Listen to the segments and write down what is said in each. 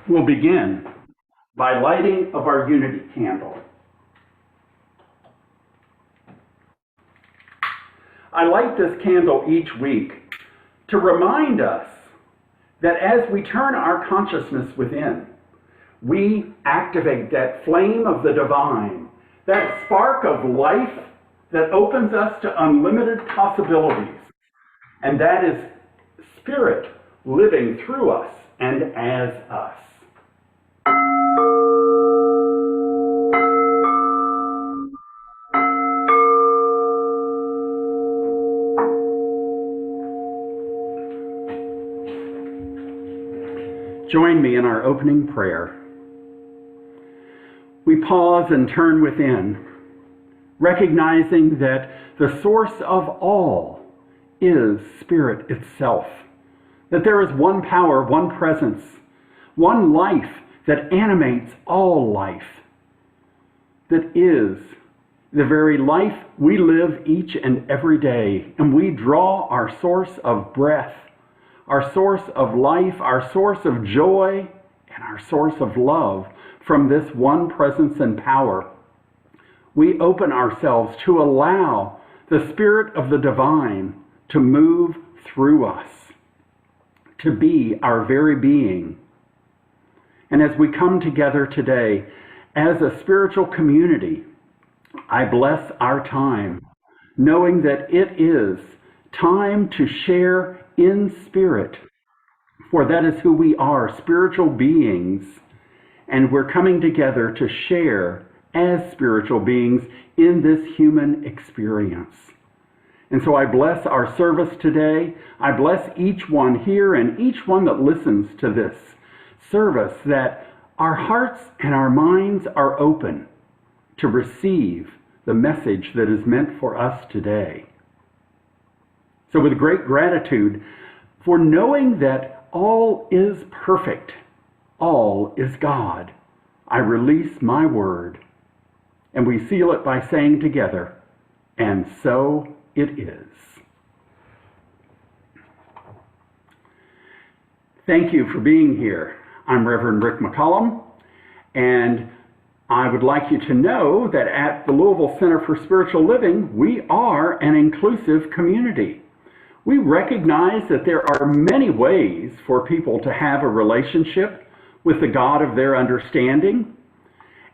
We'll begin by lighting of our unity candle. I light this candle each week to remind us that as we turn our consciousness within, we activate that flame of the divine, that spark of life that opens us to unlimited possibilities. And that is Spirit living through us and as us. Join me in our opening prayer. We pause and turn within, recognizing that the source of all is Spirit itself, that there is one power, one presence, one life that animates all life, that is the very life we live each and every day, and we draw our source of breath, our source of life, our source of joy, and our source of love from this one presence and power. We open ourselves to allow the Spirit of the divine to move through us, to be our very being. And as we come together today as a spiritual community, I bless our time, knowing that it is time to share in spirit, for that is who we are, spiritual beings, and we're coming together to share as spiritual beings in this human experience. And so I bless our service today. I bless each one here and each one that listens to this service, that our hearts and our minds are open to receive the message that is meant for us today. So with great gratitude for knowing that all is perfect, all is God, I release my word. And we seal it by saying together, and so it is. Thank you for being here. I'm Reverend Rick McCollum, and I would like you to know that at the Louisville Center for Spiritual Living, we are an inclusive community. We recognize that there are many ways for people to have a relationship with the God of their understanding,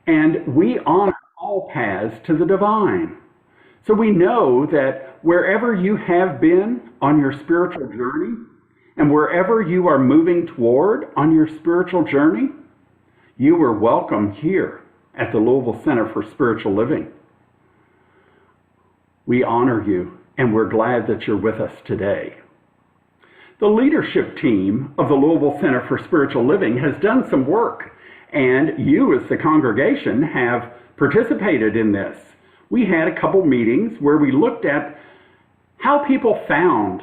and we honor all paths to the divine. So we know that wherever you have been on your spiritual journey, and wherever you are moving toward on your spiritual journey, you are welcome here at the Louisville Center for Spiritual Living. We honor you, and we're glad that you're with us today. The leadership team of the Louisville Center for Spiritual Living has done some work, and you as the congregation have participated in this. We had a couple meetings where we looked at how people found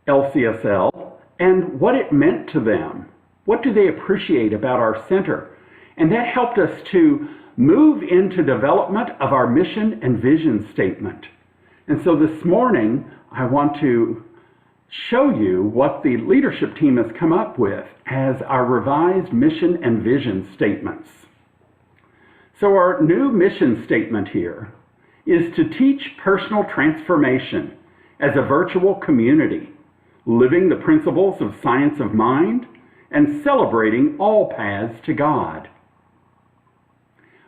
LCSL and what it meant to them. What do they appreciate about our center? And that helped us to move into development of our mission and vision statement. And so this morning, I want to show you what the leadership team has come up with as our revised mission and vision statements. So our new mission statement here is to teach personal transformation as a virtual community, living the principles of science of mind and celebrating all paths to God.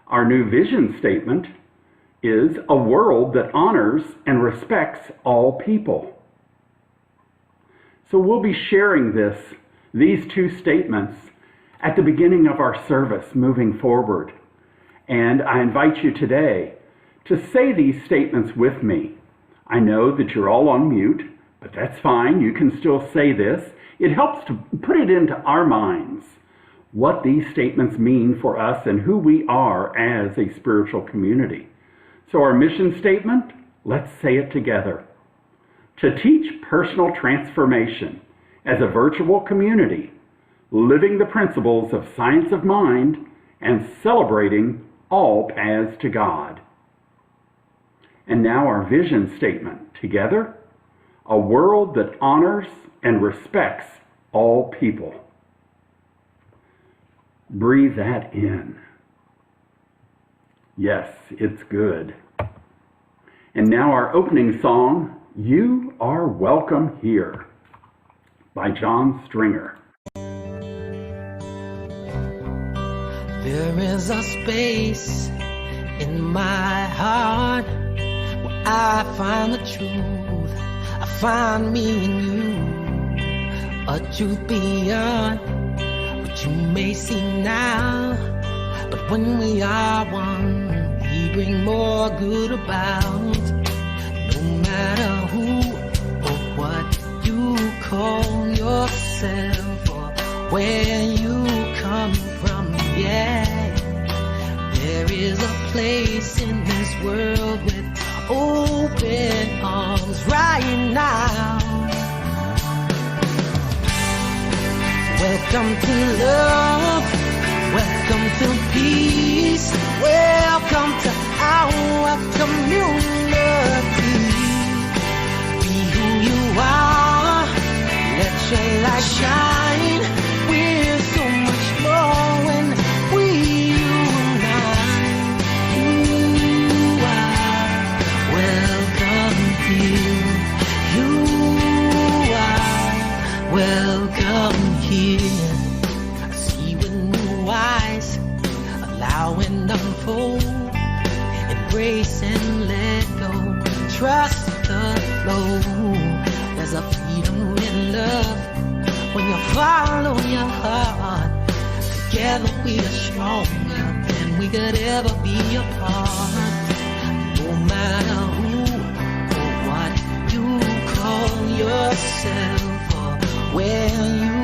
Our new vision statement is a world that honors and respects all people. So we'll be sharing these two statements at the beginning of our service moving forward. And I invite you today to say these statements with me. I know that you're all on mute, but that's fine. You can still say this. It helps to put it into our minds what these statements mean for us and who we are as a spiritual community. So our mission statement, let's say it together. To teach personal transformation as a virtual community, living the principles of science of mind and celebrating all paths to God. And now our vision statement together. A world that honors and respects all people. Breathe that in. Yes, it's good. And now our opening song, You Are Welcome Here, by John Stringer. There is a space in my heart where I find the truth. I find me in you, a truth beyond what you may see now. But when we are one, we bring more good about. No matter who or what you call yourself or where you come from, yeah. There is a place in this world with open arms right now. Welcome to love, welcome to peace, welcome to our community. Be who you are, let your light shine. We're so much more when we unite. You are welcome here. You are welcome here. See with new eyes, allow and unfold, embrace and let go, trust the flow. There's a freedom in love when you follow your heart. Together we are stronger than we could ever be apart. No matter who or what you call yourself or where you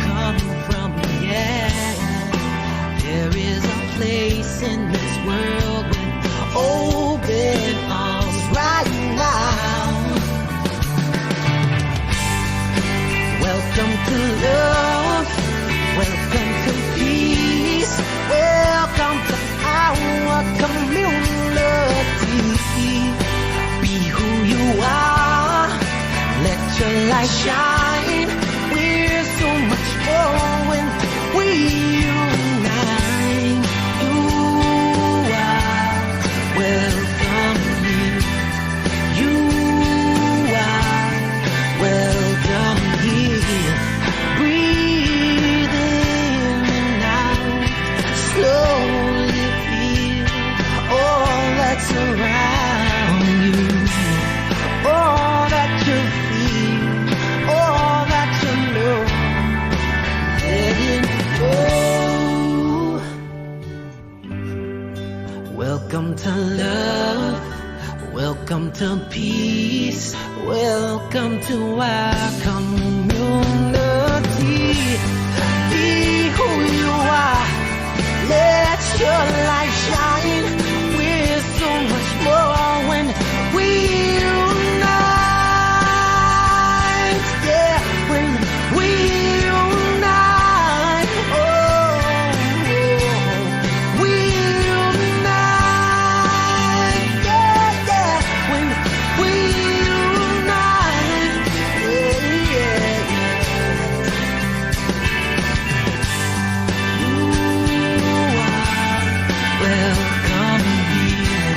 come from, yeah. There is a place in this world with open arms right now. Welcome to love, welcome to peace, welcome to our community. Be who you are, let your light shine. We're so much more when we unite. You are welcome here. You are welcome here. Breathe in and out. Slowly feel all that's around you. All that you feel, all that you know. Let it go. Welcome to love, welcome to peace, welcome to our community. Be who you are, let your light shine. We're so much more when we unite. Yeah, when we unite. Oh, we unite. Yeah, yeah, when we unite. Yeah, yeah, You are welcome here.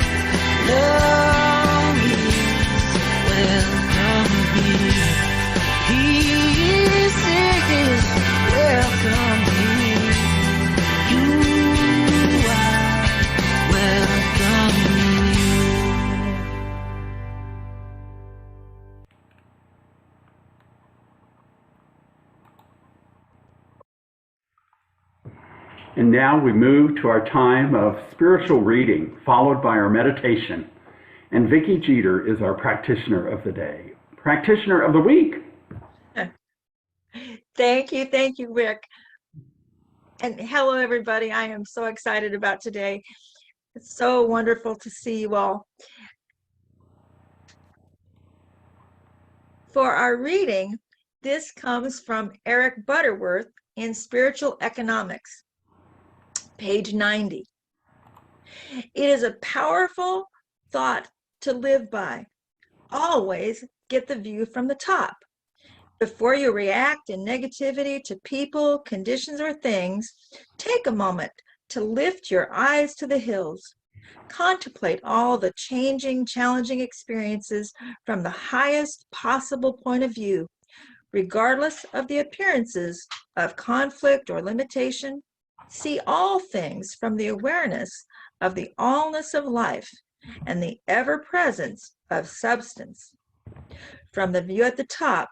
Love is welcome here. Peace is welcome here. You are welcome here. And now we move to our time of spiritual reading, followed by our meditation. And Vicki Jeter is our practitioner of the day. Practitioner of the week. Thank you, Rick. And hello, everybody. I am so excited about today. It's so wonderful to see you all. For our reading, this comes from Eric Butterworth in Spiritual Economics, page 90. It is a powerful thought to live by. Always get the view from the top. Before you react in negativity to people, conditions, or things, take a moment to lift your eyes to the hills. Contemplate all the changing, challenging experiences from the highest possible point of view, regardless of the appearances of conflict or limitation. See all things from the awareness of the allness of life and the ever-presence of substance. From the view at the top,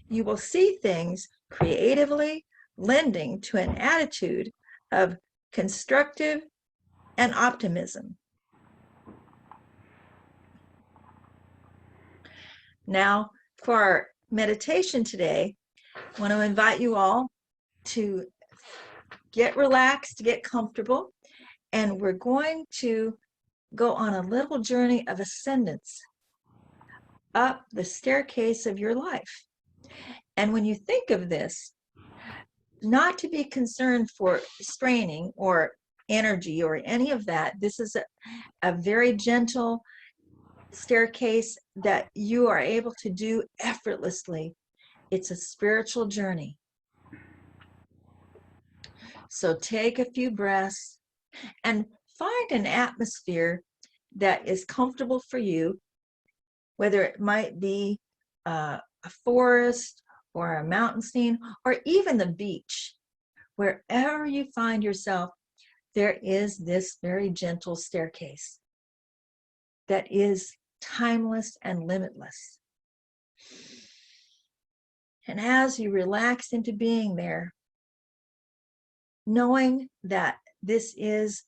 you will see things creatively, lending to an attitude of constructive and optimism. Now, for our meditation today, I want to invite you all to get relaxed, get comfortable, and we're going to go on a little journey of ascendance up the staircase of your life. And when you think of this, not to be concerned for straining or energy or any of that. This is a very gentle staircase that you are able to do effortlessly. It's a spiritual journey. So take a few breaths and find an atmosphere that is comfortable for you, whether it might be a forest or a mountain scene or even the beach. Wherever you find yourself, there is this very gentle staircase that is timeless and limitless. And as you relax into being there, knowing that this is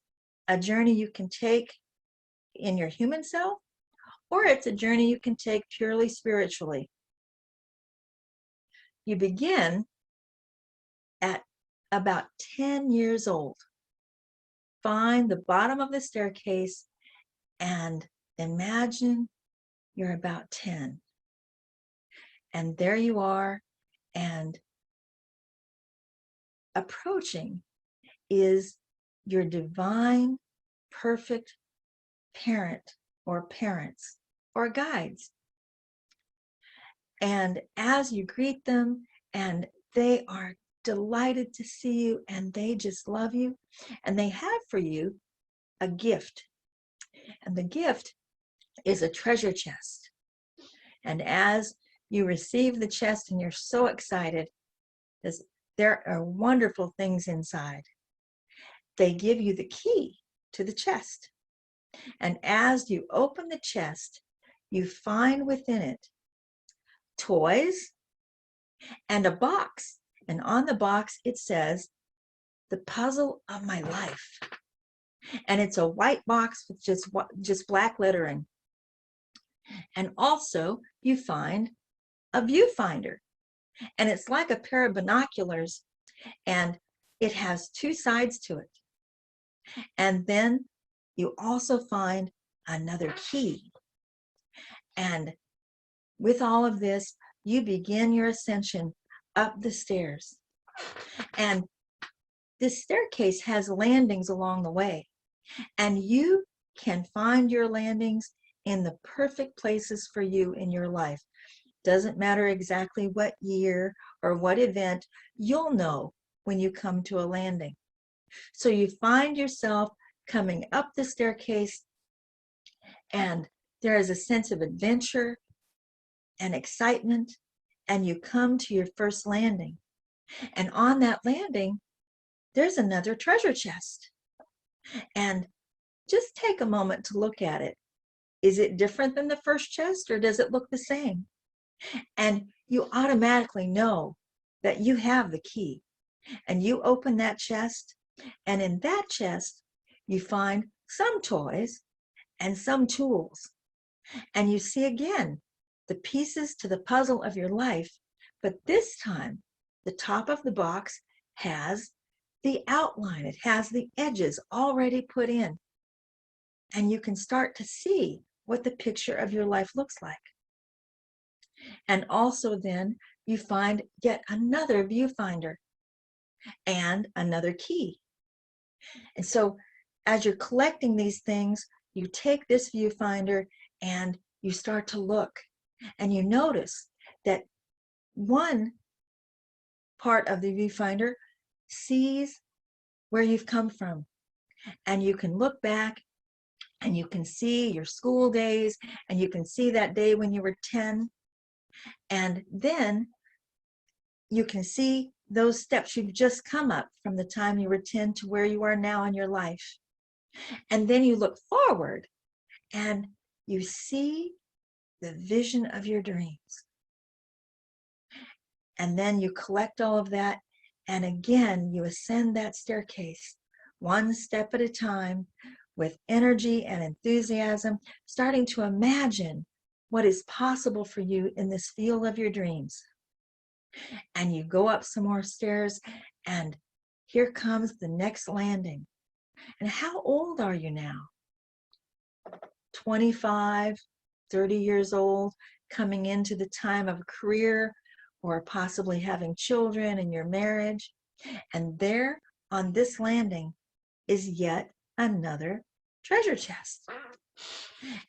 a journey you can take in your human self, or it's a journey you can take purely spiritually. You begin at about 10 years old. Find the bottom of the staircase and imagine you're about 10. And there you are, and approaching is your divine, perfect parent or parents or guides. And as you greet them, and they are delighted to see you, and they just love you, and they have for you a gift. And the gift is a treasure chest. And as you receive the chest and you're so excited, there are wonderful things inside. They give you the key to the chest. And as you open the chest, you find within it toys and a box. And on the box, it says, "The puzzle of my life." And it's a white box with just black lettering. And also, you find a viewfinder. And it's like a pair of binoculars, and it has two sides to it. And then you also find another key. And with all of this, you begin your ascension up the stairs. And this staircase has landings along the way. And you can find your landings in the perfect places for you in your life. Doesn't matter exactly what year or what event, you'll know when you come to a landing. So you find yourself coming up the staircase, and there is a sense of adventure and excitement, and you come to your first landing. And on that landing, there's another treasure chest. And just take a moment to look at it. Is it different than the first chest, or does it look the same? And you automatically know that you have the key. And you open that chest, and in that chest, you find some toys and some tools. And you see again the pieces to the puzzle of your life, but this time the top of the box has the outline. It has the edges already put in. And you can start to see what the picture of your life looks like. And also then you find yet another viewfinder and another key. And so as you're collecting these things, you take this viewfinder and you start to look, and you notice that one part of the viewfinder sees where you've come from, and you can look back and you can see your school days, and you can see that day when you were 10, and then you can see those steps you've just come up from the time you were 10 to where you are now in your life. And then you look forward and you see the vision of your dreams. And then you collect all of that, and again, you ascend that staircase one step at a time with energy and enthusiasm, starting to imagine what is possible for you in this field of your dreams. And you go up some more stairs, and here comes the next landing. And how old are you now? 25, 30 years old, coming into the time of a career, or possibly having children in your marriage. And there on this landing is yet another treasure chest.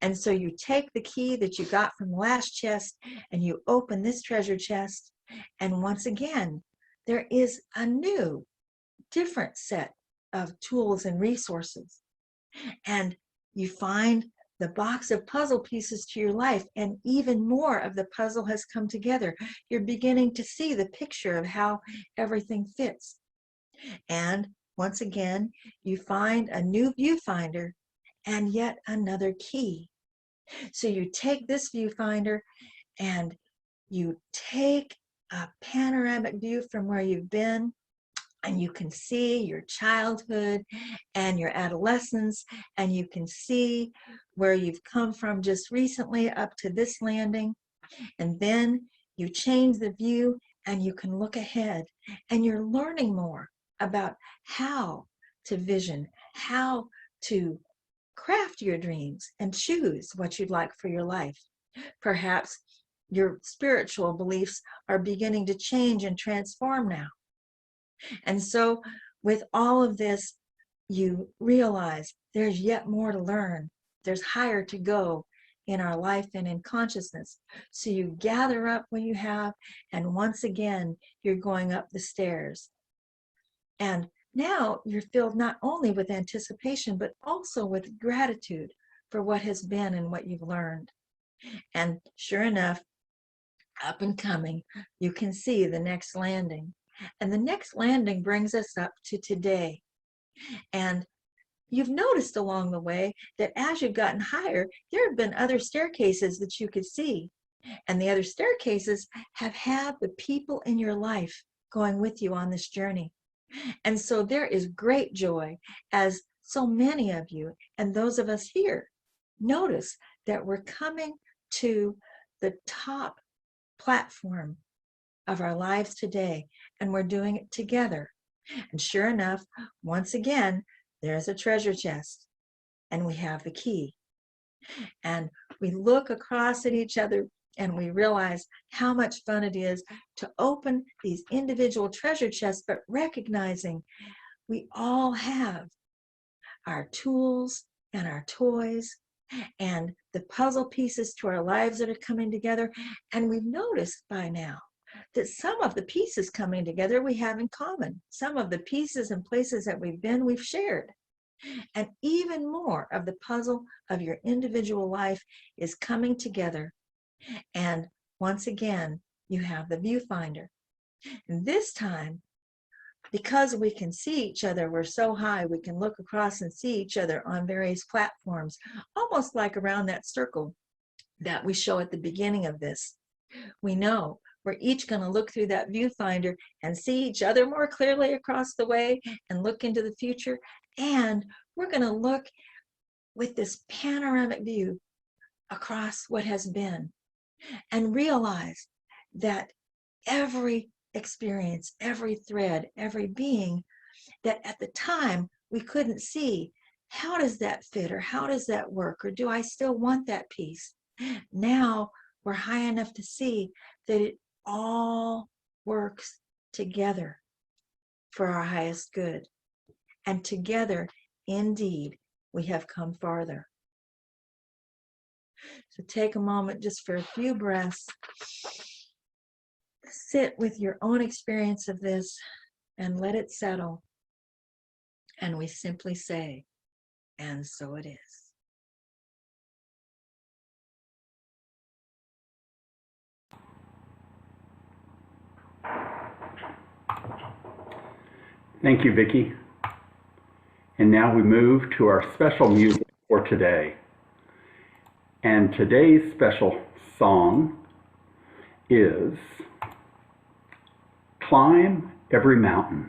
And so you take the key that you got from the last chest and you open this treasure chest, and once again there is a new, different set of tools and resources, and you find the box of puzzle pieces to your life, and even more of the puzzle has come together. You're beginning to see the picture of how everything fits. And once again, you find a new viewfinder and yet another key. So you take this viewfinder and you take a panoramic view from where you've been, and you can see your childhood and your adolescence, and you can see where you've come from just recently up to this landing. And then you change the view and you can look ahead, and you're learning more about how to vision, how to craft your dreams and choose what you'd like for your life. Perhaps your spiritual beliefs are beginning to change and transform now. And so with all of this, you realize there's yet more to learn. There's higher to go in our life and in consciousness. So you gather up what you have, and once again, you're going up the stairs. And now you're filled not only with anticipation, but also with gratitude for what has been and what you've learned. And sure enough, up and coming, you can see the next landing. And the next landing brings us up to today. And you've noticed along the way that as you've gotten higher, there have been other staircases that you could see. And the other staircases have had the people in your life going with you on this journey. And so there is great joy as so many of you and those of us here notice that we're coming to the top platform of our lives today, and we're doing it together. And sure enough, once again, there's a treasure chest, and we have the key. And we look across at each other and we realize how much fun it is to open these individual treasure chests, but recognizing we all have our tools and our toys and the puzzle pieces to our lives that are coming together. And we've noticed by now that some of the pieces coming together we have in common. Some of the pieces and places that we've been, we've shared. And even more of the puzzle of your individual life is coming together. And once again, you have the viewfinder. And this time, because we can see each other, we're so high, we can look across and see each other on various platforms, almost like around that circle that we show at the beginning of this. We know we're each going to look through that viewfinder and see each other more clearly across the way and look into the future. And we're going to look with this panoramic view across what has been and realize that every experience, every thread, every being that at the time we couldn't see, how does that fit, or how does that work, or do I still want that piece? Now we're high enough to see that it all works together for our highest good. And together, indeed, we have come farther. So take a moment just for a few breaths sit with your own experience of this and let it settle. And we simply say, and so it is. Thank you, Vicki. And now we move to our special music for today. And today's special song is Climb Every Mountain.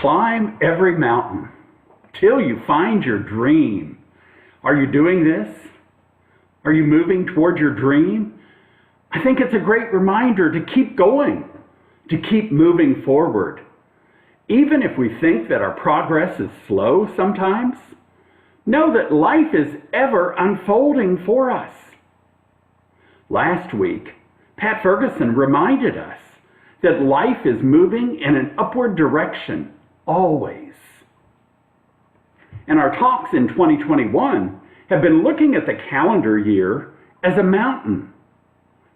Climb every mountain till you find your dream. Are you doing this? Are you moving toward your dream? I think it's a great reminder to keep going, to keep moving forward. Even if we think that our progress is slow sometimes, know that life is ever unfolding for us. Last week, Pat Ferguson reminded us that life is moving in an upward direction always. And our talks in 2021 have been looking at the calendar year as a mountain.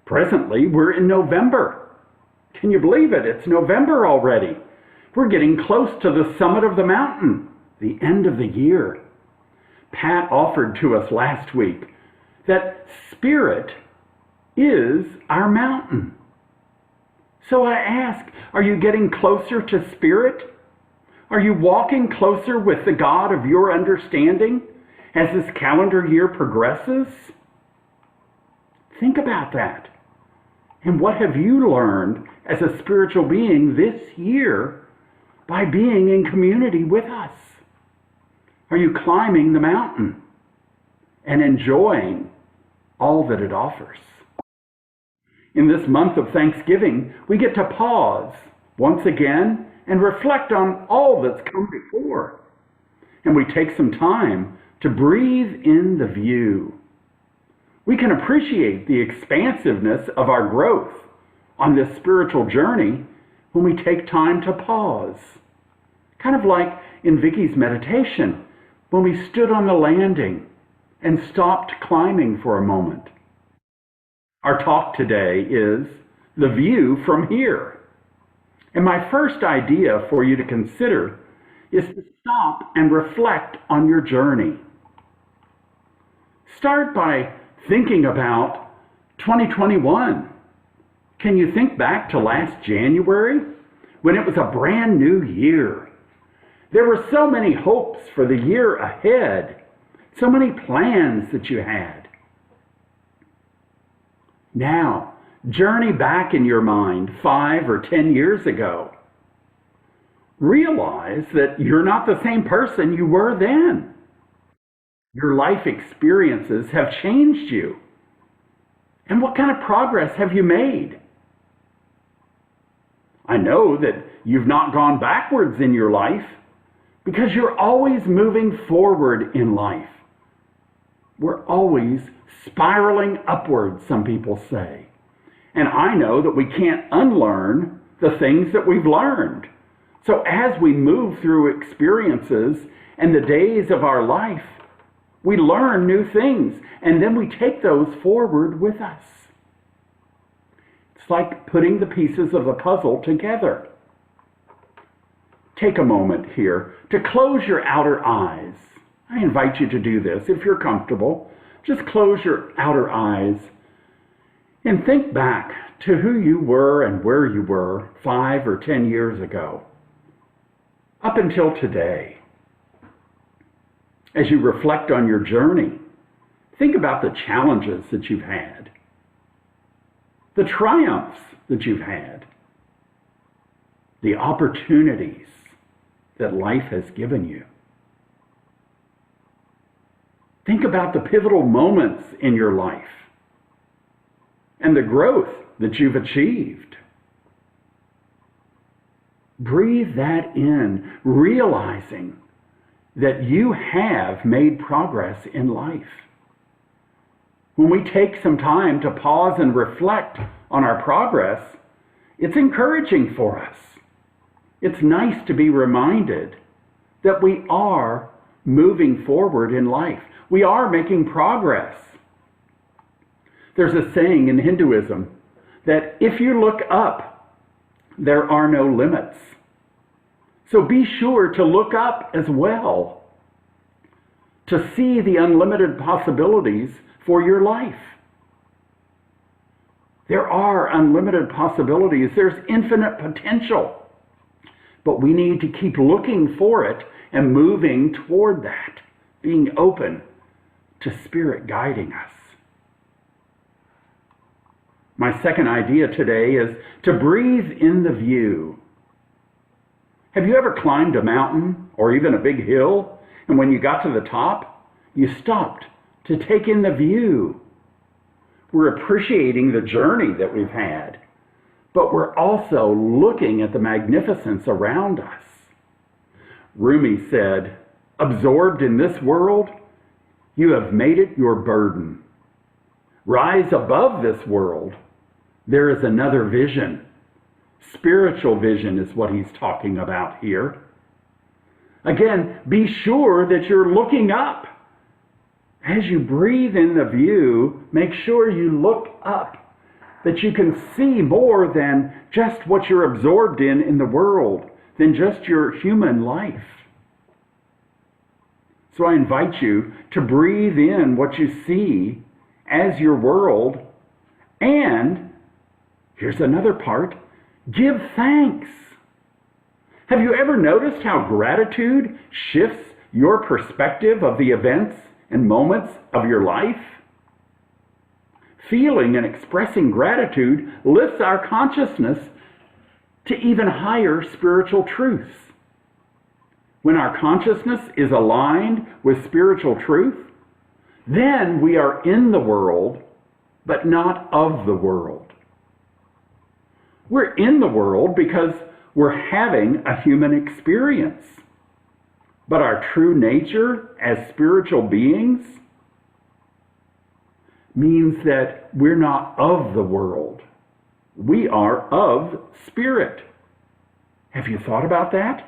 Presently, we're in November. Can you believe it? It's November already. We're getting close to the summit of the mountain, the end of the year. Pat offered to us last week that spirit is our mountain. So I ask, are you getting closer to spirit? Are you walking closer with the God of your understanding as this calendar year progresses? Think about that. And what have you learned as a spiritual being this year by being in community with us? Are you climbing the mountain and enjoying all that it offers? In this month of Thanksgiving, we get to pause once again and reflect on all that's come before. And we take some time to breathe in the view. We can appreciate the expansiveness of our growth on this spiritual journey when we take time to pause. Kind of like in Vicki's meditation, when we stood on the landing and stopped climbing for a moment. Our talk today is the view from here. And my first idea for you to consider is to stop and reflect on your journey. Start by thinking about 2021 Can you think back to last January when it was a brand new year? There were so many hopes for the year ahead, so many plans that you had. Now, journey back in your mind 5 or 10 years ago. Realize that you're not the same person you were then. Your life experiences have changed you. And what kind of progress have you made? I know that you've not gone backwards in your life because you're always moving forward in life. We're always spiraling upwards, some people say. And I know that we can't unlearn the things that we've learned. So as we move through experiences and the days of our life, we learn new things, and then we take those forward with us. It's like putting the pieces of a puzzle together. Take a moment here to close your outer eyes. I invite you to do this if you're comfortable. Just close your outer eyes and think back to who you were and where you were 5 or 10 years ago, up until today. As you reflect on your journey, think about the challenges that you've had, the triumphs that you've had, the opportunities that life has given you. Think about the pivotal moments in your life and the growth that you've achieved. Breathe that in, realizing that you have made progress in life. When we take some time to pause and reflect on our progress, it's encouraging for us. It's nice to be reminded that we are moving forward in life. We are making progress. There's a saying in Hinduism that if you look up, there are no limits. So be sure to look up as well, to see the unlimited possibilities for your life. There are unlimited possibilities. There's infinite potential. But we need to keep looking for it and moving toward that, being open to Spirit guiding us. My second idea today is to breathe in the view. Have you ever climbed a mountain or even a big hill, and when you got to the top, you stopped to take in the view? We're appreciating the journey that we've had, but we're also looking at the magnificence around us. Rumi said, "Absorbed in this world, you have made it your burden. Rise above this world. There is another vision." Spiritual vision is what he's talking about here. Again, be sure that you're looking up. As you breathe in the view, make sure you look up, that you can see more than just what you're absorbed in the world, than just your human life. So I invite you to breathe in what you see as your world, and here's another part, give thanks. Have you ever noticed how gratitude shifts your perspective of the events and moments of your life? Feeling and expressing gratitude lifts our consciousness to even higher spiritual truths. When our consciousness is aligned with spiritual truth, then we are in the world, but not of the world. We're in the world because we're having a human experience. But our true nature as spiritual beings means that we're not of the world. We are of spirit. Have you thought about that?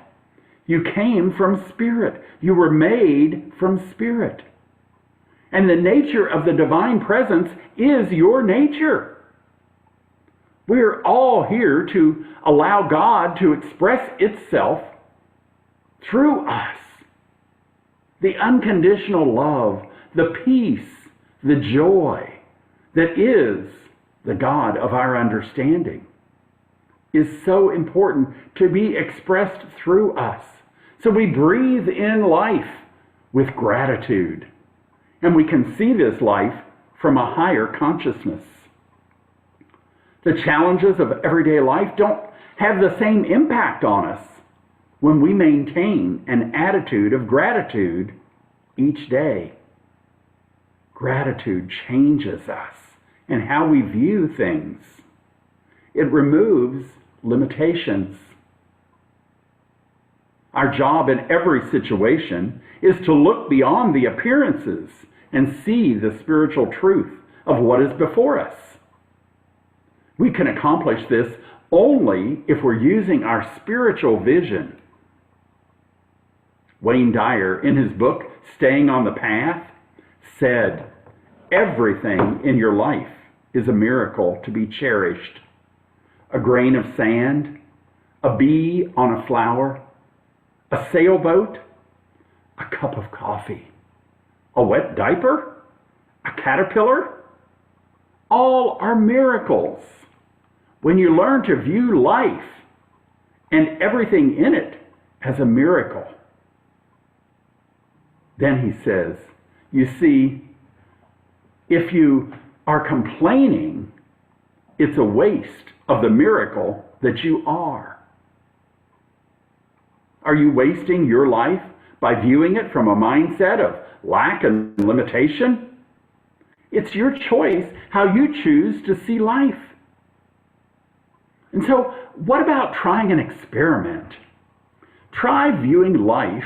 You came from spirit. You were made from spirit. And the nature of the divine presence is your nature. We're all here to allow God to express itself through us. The unconditional love, the peace, the joy that is the God of our understanding, is so important to be expressed through us. So we breathe in life with gratitude, and we can see this life from a higher consciousness. The challenges of everyday life don't have the same impact on us when we maintain an attitude of gratitude each day. Gratitude changes us and how we view things. It removes limitations. Our job in every situation is to look beyond the appearances and see the spiritual truth of what is before us. We can accomplish this only if we're using our spiritual vision. Wayne Dyer, in his book, Staying on the Path, said, "Everything in your life is a miracle to be cherished. A grain of sand, a bee on a flower, a sailboat, a cup of coffee, a wet diaper, a caterpillar, all are miracles. When you learn to view life and everything in it as a miracle." Then he says, you see, if you are complaining, it's a waste of the miracle that you are. Are you wasting your life by viewing it from a mindset of lack and limitation? It's your choice how you choose to see life. And so, what about trying an experiment? Try viewing life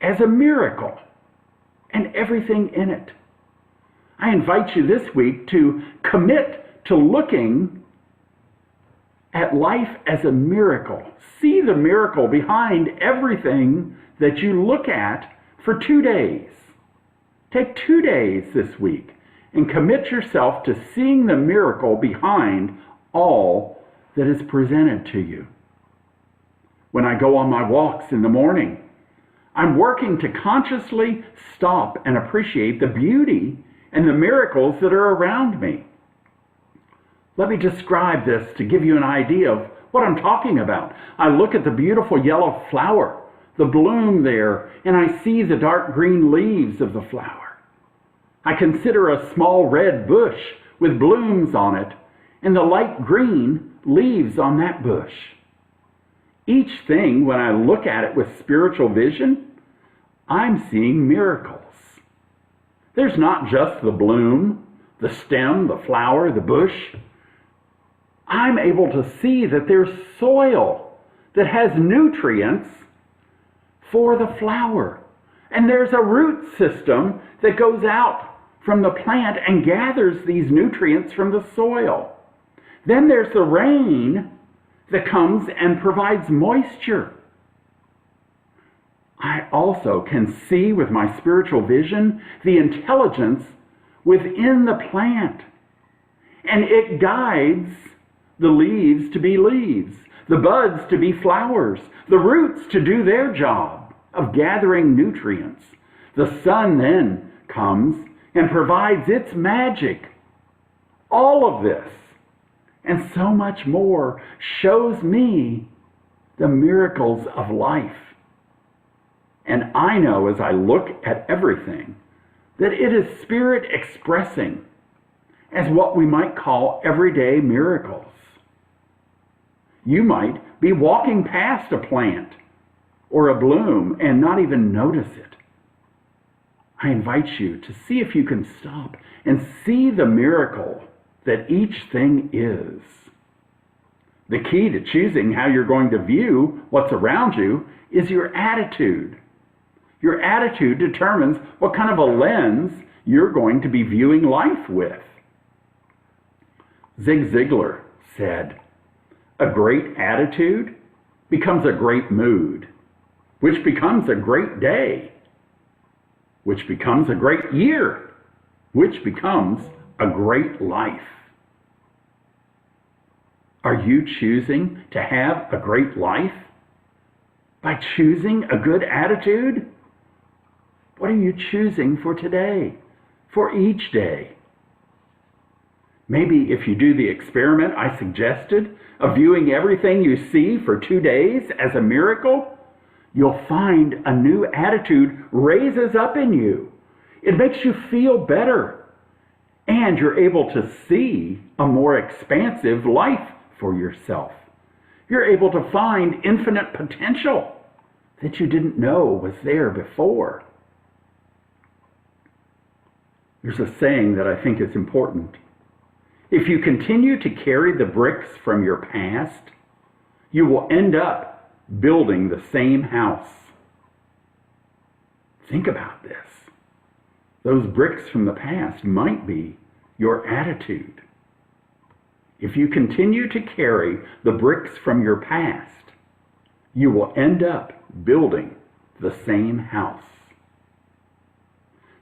as a miracle and everything in it. I invite you this week to commit to looking at life as a miracle. See the miracle behind everything that you look at for 2 days. Take 2 days this week and commit yourself to seeing the miracle behind all that is presented to you. When I go on my walks in the morning, I'm working to consciously stop and appreciate the beauty and the miracles that are around me. Let me describe this to give you an idea of what I'm talking about. I look at the beautiful yellow flower, the bloom there, and I see the dark green leaves of the flower. I consider a small red bush with blooms on it and the light green leaves on that bush. Each thing, when I look at it with spiritual vision, I'm seeing miracles. There's not just the bloom, the stem, the flower, the bush. I'm able to see that there's soil that has nutrients for the flower. And there's a root system that goes out from the plant and gathers these nutrients from the soil. Then there's the rain that comes and provides moisture. I also can see with my spiritual vision the intelligence within the plant. And it guides the leaves to be leaves, the buds to be flowers, the roots to do their job of gathering nutrients. The sun then comes and provides its magic. All of this and so much more shows me the miracles of life. And I know as I look at everything that it is Spirit expressing as what we might call everyday miracles. You might be walking past a plant or a bloom and not even notice it. I invite you to see if you can stop and see the miracle that each thing is. The key to choosing how you're going to view what's around you is your attitude. Your attitude determines what kind of a lens you're going to be viewing life with. Zig Ziglar said, "A great attitude becomes a great mood, which becomes a great day, which becomes a great year, which becomes a great life." Are you choosing to have a great life by choosing a good attitude? What are you choosing for today, for each day? Maybe if you do the experiment I suggested of viewing everything you see for 2 days as a miracle, you'll find a new attitude raises up in you. It makes you feel better, and you're able to see a more expansive life for yourself. You're able to find infinite potential that you didn't know was there before. There's a saying that I think is important. If you continue to carry the bricks from your past, you will end up building the same house. Think about this. Those bricks from the past might be your attitude. If you continue to carry the bricks from your past, you will end up building the same house.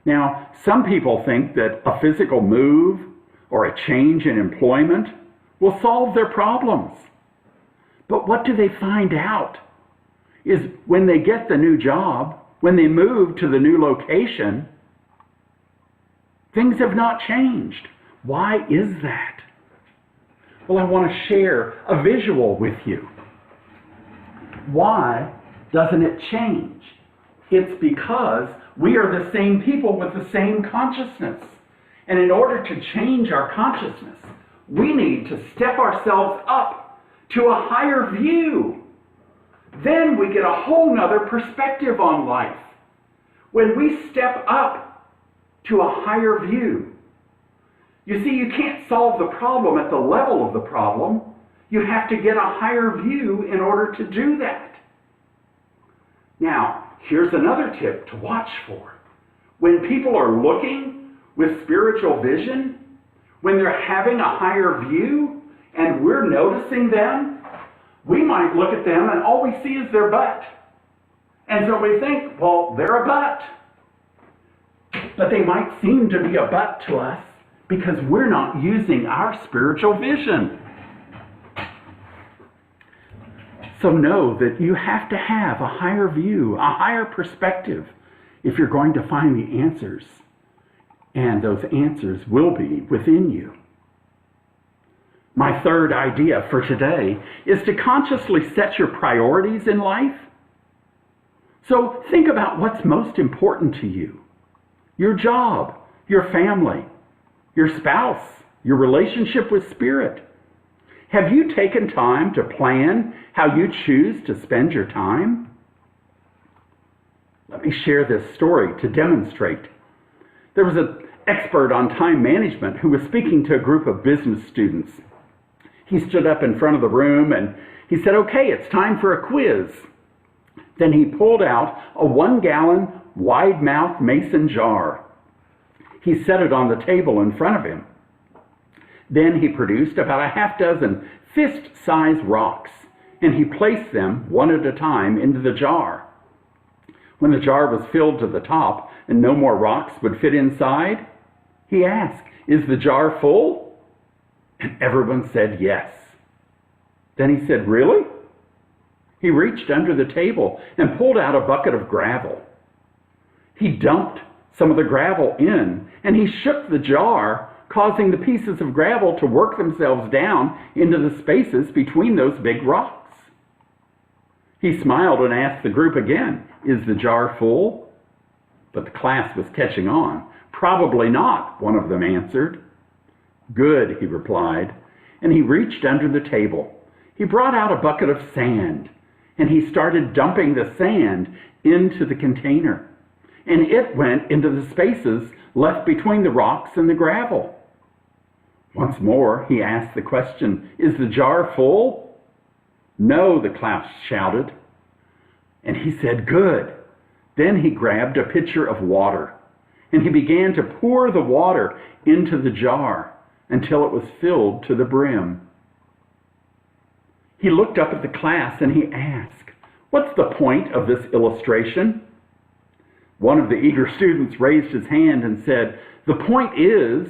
Now, some people think that a physical move or a change in employment will solve their problems. But what do they find out is when they get the new job, when they move to the new location, things have not changed. Why is that? Well, I want to share a visual with you. Why doesn't it change? It's because we are the same people with the same consciousness. And in order to change our consciousness, we need to step ourselves up to a higher view. Then we get a whole nother perspective on life. When we step up to a higher view, you see, you can't solve the problem at the level of the problem. You have to get a higher view in order to do that. Now, here's another tip to watch for. When people are looking with spiritual vision, when they're having a higher view and we're noticing them, we might look at them and all we see is their butt. And so we think, well, they're a butt. But they might seem to be a butt to us because we're not using our spiritual vision. So know that you have to have a higher view, a higher perspective, if you're going to find the answers. And those answers will be within you. My third idea for today is to consciously set your priorities in life. So think about what's most important to you. Your job, your family, your spouse, your relationship with Spirit. Have you taken time to plan how you choose to spend your time? Let me share this story to demonstrate. There was an expert on time management who was speaking to a group of business students. He stood up in front of the room and he said, "Okay, it's time for a quiz." Then he pulled out a 1-gallon wide-mouthed mason jar. He set it on the table in front of him. Then he produced about a half dozen fist-sized rocks, and he placed them one at a time into the jar. When the jar was filled to the top and no more rocks would fit inside, he asked, "Is the jar full?" And everyone said yes. Then he said, "Really?" He reached under the table and pulled out a bucket of gravel. He dumped some of the gravel in, and he shook the jar, causing the pieces of gravel to work themselves down into the spaces between those big rocks. He smiled and asked the group again, "Is the jar full?" But the class was catching on. "Probably not," one of them answered. "Good," he replied, and he reached under the table. He brought out a bucket of sand, and he started dumping the sand into the container, and it went into the spaces left between the rocks and the gravel. Once more, he asked the question, "Is the jar full?" "No," the class shouted. And he said, "Good." Then he grabbed a pitcher of water, and he began to pour the water into the jar until it was filled to the brim. He looked up at the class and he asked, "What's the point of this illustration?" One of the eager students raised his hand and said, "The point is,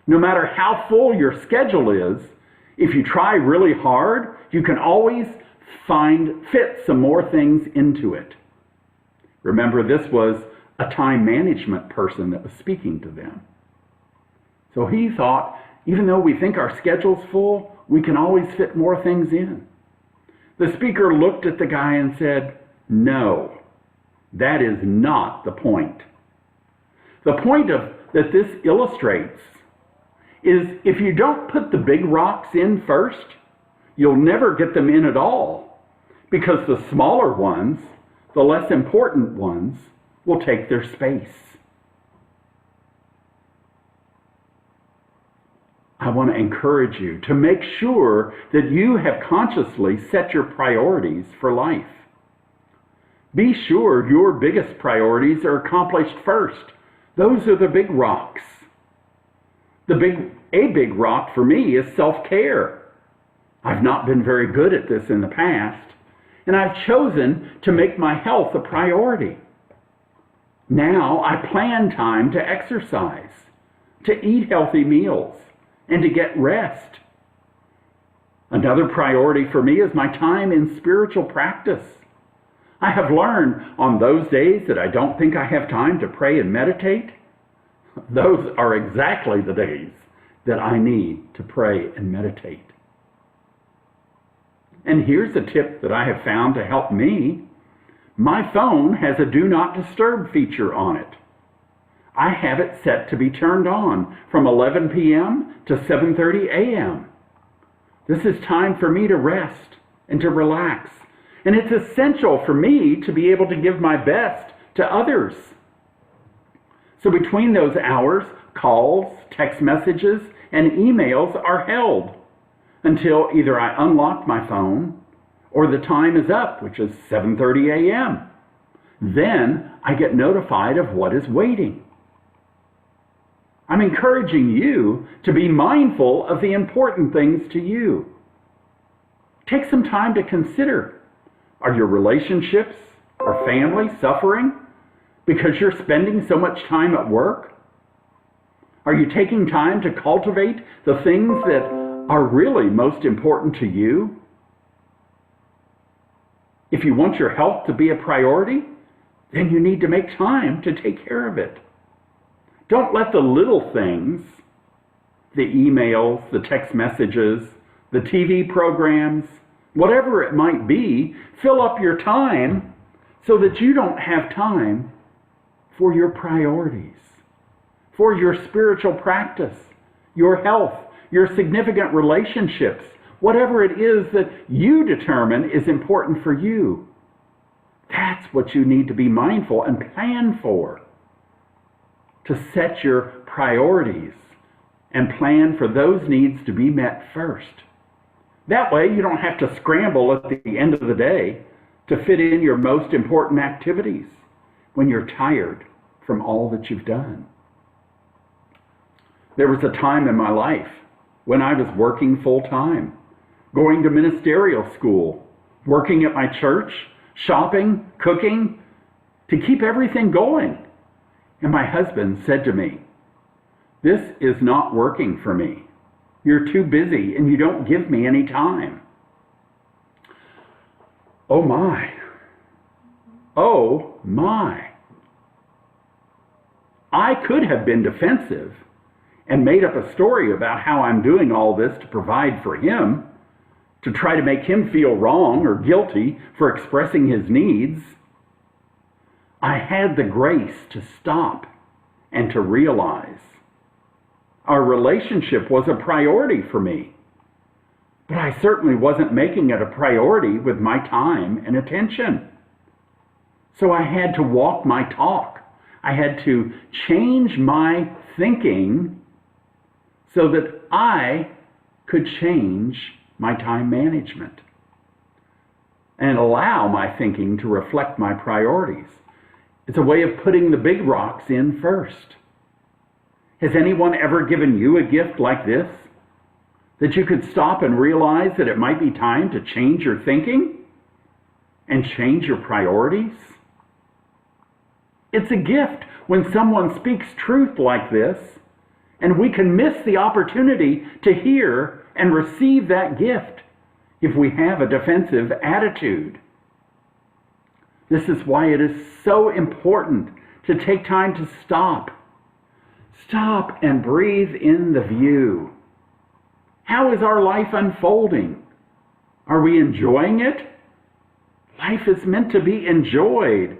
no matter how full your schedule is, if you try really hard, you can always fit some more things into it." Remember, this was a time management person that was speaking to them. So he thought, Even though we think our schedule's full, we can always fit more things in. The speaker looked at the guy and said, "No, that is not the point. The point that this illustrates is if you don't put the big rocks in first, you'll never get them in at all, because the smaller ones, the less important ones, will take their space." I want to encourage you to make sure that you have consciously set your priorities for life. Be sure your biggest priorities are accomplished first. Those are the big rocks. A big rock for me is self-care. I've not been very good at this in the past, and I've chosen to make my health a priority. Now I plan time to exercise, to eat healthy meals, and to get rest. Another priority for me is my time in spiritual practice. I have learned on those days that I don't think I have time to pray and meditate, those are exactly the days that I need to pray and meditate. And here's a tip that I have found to help me. My phone has a do not disturb feature on it. I have it set to be turned on from 11 p.m. to 7:30 a.m. This is time for me to rest and to relax. And it's essential for me to be able to give my best to others. So between those hours, calls, text messages, and emails are held until either I unlock my phone or the time is up, which is 7:30 a.m. Then I get notified of what is waiting. I'm encouraging you to be mindful of the important things to you. Take some time to consider, are your relationships or family suffering because you're spending so much time at work? Are you taking time to cultivate the things that are really most important to you? If you want your health to be a priority, then you need to make time to take care of it. Don't let the little things, the emails, the text messages, the TV programs, whatever it might be, fill up your time so that you don't have time for your priorities, for your spiritual practice, your health, your significant relationships, whatever it is that you determine is important for you. That's what you need to be mindful and plan for. To set your priorities and plan for those needs to be met first. That way you don't have to scramble at the end of the day to fit in your most important activities when you're tired from all that you've done. There was a time in my life when I was working full time, going to ministerial school, working at my church, shopping, cooking, to keep everything going. And my husband said to me, "This is not working for me. You're too busy and you don't give me any time." Oh my. Oh my. I could have been defensive and made up a story about how I'm doing all this to provide for him, to try to make him feel wrong or guilty for expressing his needs. I had the grace to stop and to realize our relationship was a priority for me, but I certainly wasn't making it a priority with my time and attention. So I had to walk my talk. I had to change my thinking so that I could change my time management and allow my thinking to reflect my priorities. It's a way of putting the big rocks in first. Has anyone ever given you a gift like this? That you could stop and realize that it might be time to change your thinking and change your priorities? It's a gift when someone speaks truth like this, and we can miss the opportunity to hear and receive that gift if we have a defensive attitude. This is why it is so important to take time to stop. Stop and breathe in the view How is our life unfolding? Are we enjoying it? Life is meant to be enjoyed.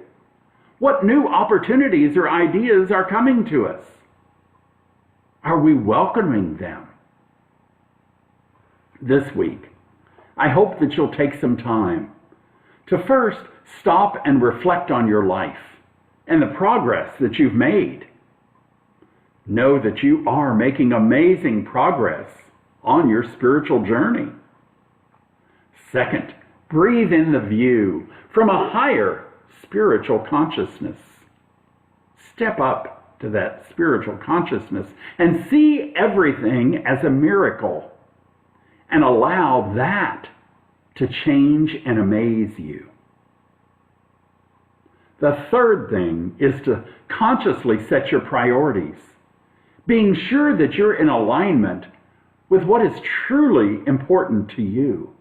What new opportunities or ideas are coming to us? Are we welcoming them? This week, I hope that you'll take some time to first stop and reflect on your life and the progress that you've made. Know that you are making amazing progress on your spiritual journey. Second, breathe in the view from a higher spiritual consciousness. Step up to that spiritual consciousness and see everything as a miracle, and allow that to change and amaze you. The third thing is to consciously set your priorities, being sure that you're in alignment with what is truly important to you.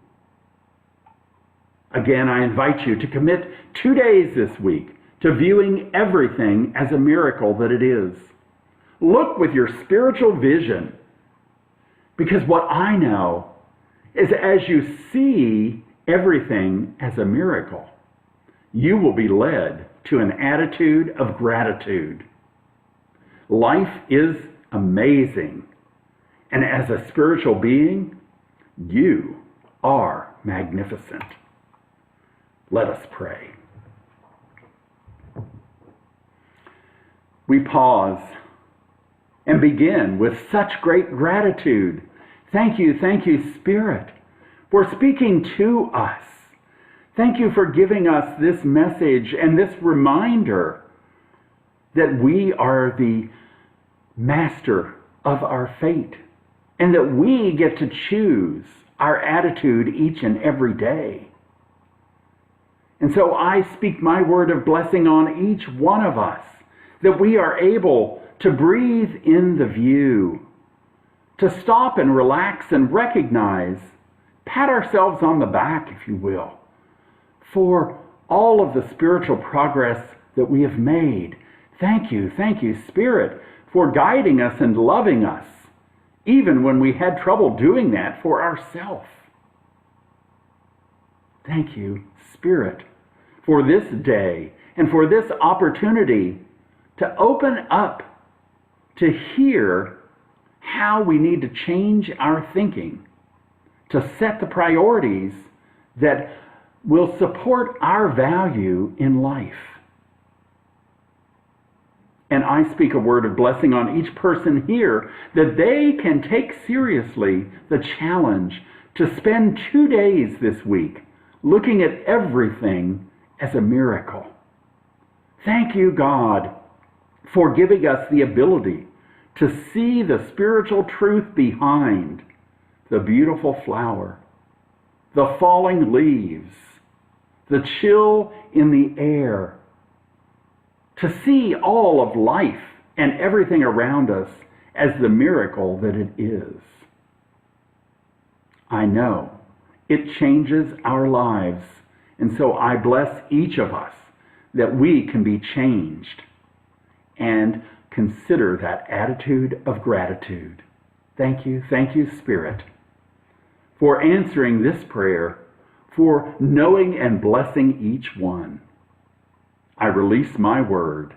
Again, I invite you to commit 2 days this week to viewing everything as a miracle that it is. Look with your spiritual vision, because what I know is as you see everything as a miracle, you will be led to an attitude of gratitude. Life is amazing, and as a spiritual being, you are magnificent. Let us pray. We pause and begin with such great gratitude. Thank you, Spirit, for speaking to us. Thank you for giving us this message and this reminder that we are the master of our fate and that we get to choose our attitude each and every day. And so I speak my word of blessing on each one of us, that we are able to breathe in the view, to stop and relax and recognize, pat ourselves on the back, if you will, for all of the spiritual progress that we have made. Thank you, Spirit, for guiding us and loving us, even when we had trouble doing that for ourselves. Thank you, Spirit, for this day and for this opportunity to open up, to hear how we need to change our thinking, to set the priorities that will support our value in life. And I speak a word of blessing on each person here, that they can take seriously the challenge to spend 2 days this week looking at everything as a miracle. Thank you, God, for giving us the ability to see the spiritual truth behind the beautiful flower, the falling leaves, the chill in the air, to see all of life and everything around us as the miracle that it is. I know it changes our lives, and so I bless each of us that we can be changed and consider that attitude of gratitude. Thank you, Spirit, for answering this prayer, for knowing and blessing each one. I release my word,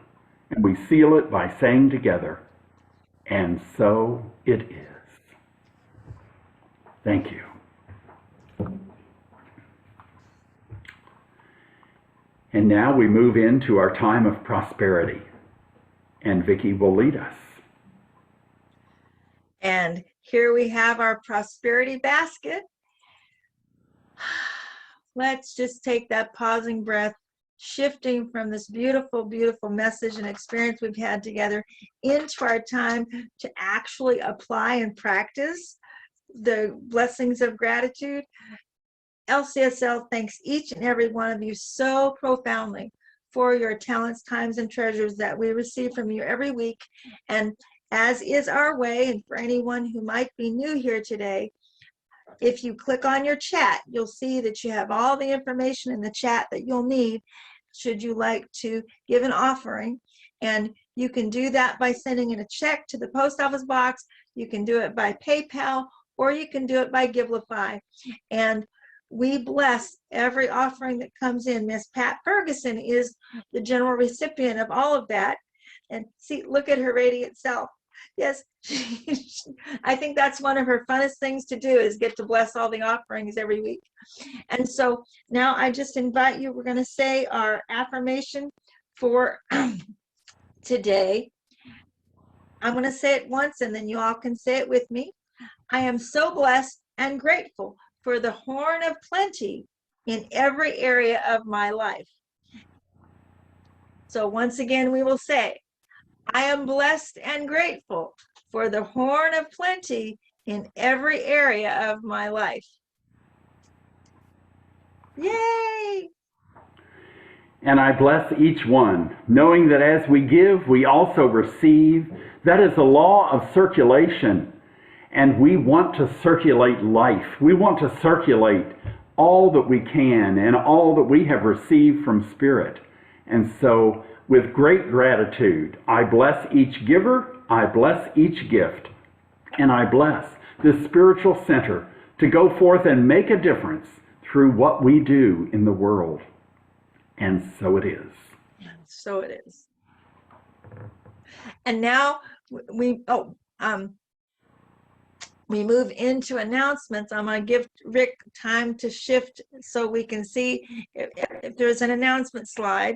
and we seal it by saying together, and so it is. Thank you. And now we move into our time of prosperity, and Vicki will lead us. And here we have our prosperity basket. Let's just take that pausing breath, shifting from this beautiful, beautiful message and experience we've had together into our time to actually apply and practice the blessings of gratitude. LCSL thanks each and every one of you so profoundly for your talents, times, and treasures that we receive from you every week. And as is our way, and for anyone who might be new here today, if you click on your chat, you'll see that you have all the information in the chat that you'll need should you like to give an offering. And you can do that by sending in a check to the post office box. You can do it by PayPal, or you can do it by Givelify. And we bless every offering that comes in. Miss Pat Ferguson is the general recipient of all of that. And see, look at her radiant self. Yes, I think that's one of her funnest things to do, is get to bless all the offerings every week. And so now I just invite you, we're going to say our affirmation for today. I'm going to say it once and then you all can say it with me. I am so blessed and grateful for the horn of plenty in every area of my life. So once again, we will say, I am blessed and grateful for the horn of plenty in every area of my life. Yay! And I bless each one, knowing that as we give, we also receive. That is the law of circulation. And we want to circulate life. We want to circulate all that we can and all that we have received from Spirit. And so, with great gratitude, I bless each giver, I bless each gift, and I bless this spiritual center to go forth and make a difference through what we do in the world. And so it is. So it is. And now we move into announcements. I'm going to give Rick time to shift so we can see if there's an announcement slide.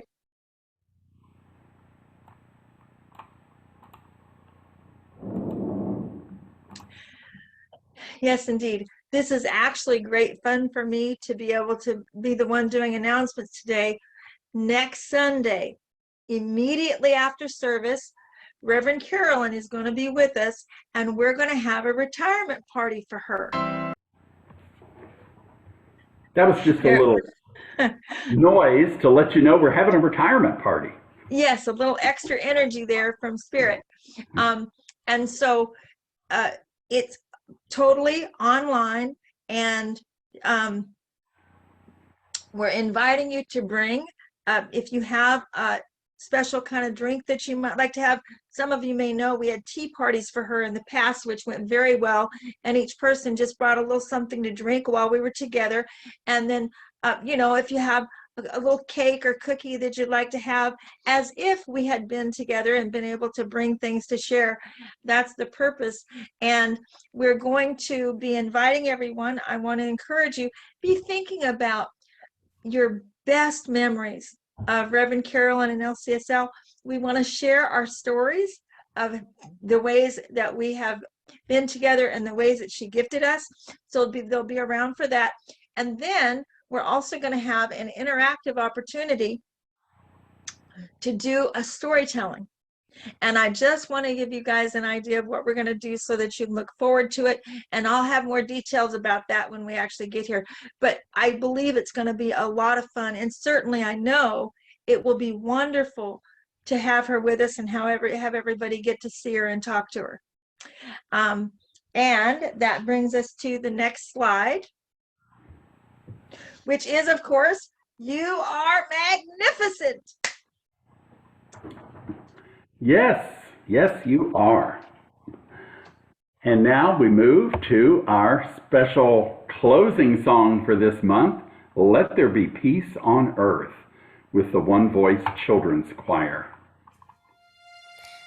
Yes, indeed. This is actually great fun for me to be able to be the one doing announcements today. Next Sunday, immediately after service, Reverend Carolyn is going to be with us, and we're going to have a retirement party for her. That was just a little noise to let you know we're having a retirement party. Yes, a little extra energy there from Spirit. And so it's totally online, and we're inviting you to bring, if you have a special kind of drink that you might like to have. Some of you may know we had tea parties for her in the past, which went very well, and each person just brought a little something to drink while we were together. And then, you know, if you have a little cake or cookie that you'd like to have, as if we had been together and been able to bring things to share. That's the purpose. And we're going to be inviting everyone. I want to encourage you, be thinking about your best memories of Reverend Carolyn and LCSL. We want to share our stories of the ways that we have been together and the ways that she gifted us. So they'll be around for that. And then we're also going to have an interactive opportunity to do a storytelling. And I just want to give you guys an idea of what we're going to do so that you can look forward to it. And I'll have more details about that when we actually get here. But I believe it's going to be a lot of fun. And certainly I know it will be wonderful to have her with us and have everybody get to see her and talk to her. And that brings us to the next slide, which is, of course, you are magnificent. Yes, yes, you are. And now we move to our special closing song for this month, Let There Be Peace on Earth, with the One Voice Children's Choir.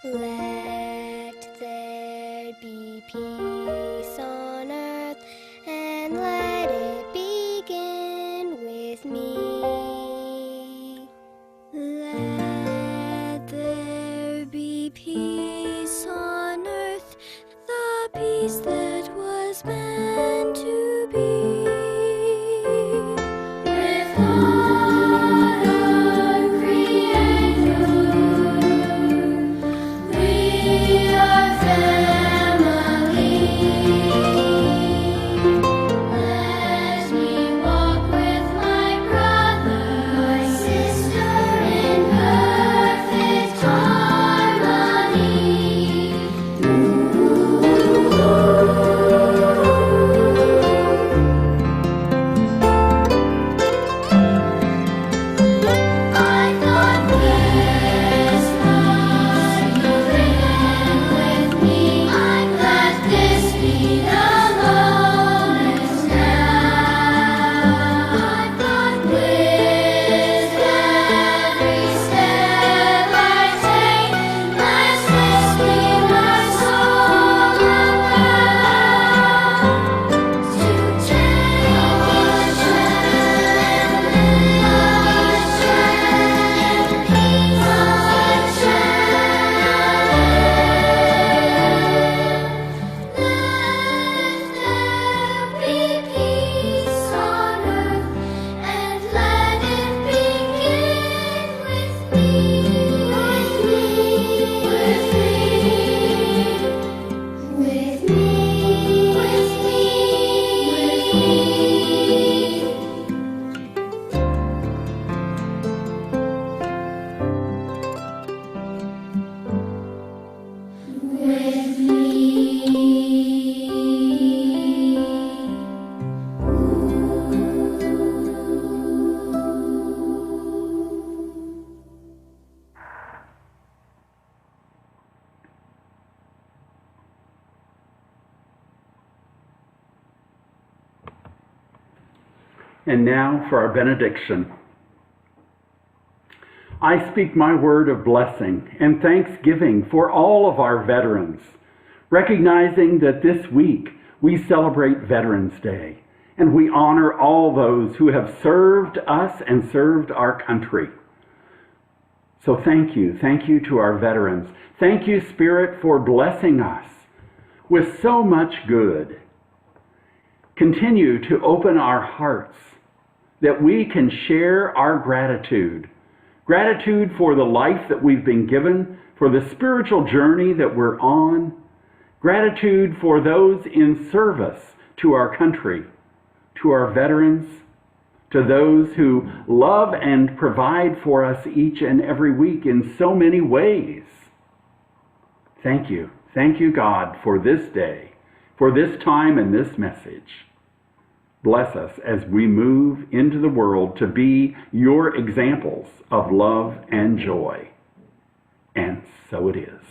Let there be peace on earth, and let it begin with me. Let there be peace on earth, the peace that was meant to be. With God our Creator, we are family. Let me walk with my brother, my sister in perfect harmony. And now for our benediction. I speak my word of blessing and thanksgiving for all of our veterans, recognizing that this week we celebrate Veterans Day, and we honor all those who have served us and served our country. So thank you to our veterans. Thank you, Spirit, for blessing us with so much good. Continue to open our hearts that we can share our gratitude. Gratitude for the life that we've been given, for the spiritual journey that we're on. Gratitude for those in service to our country, to our veterans, to those who love and provide for us each and every week in so many ways. Thank you. Thank you, God, for this day, for this time and this message. Bless us as we move into the world to be your examples of love and joy. And so it is.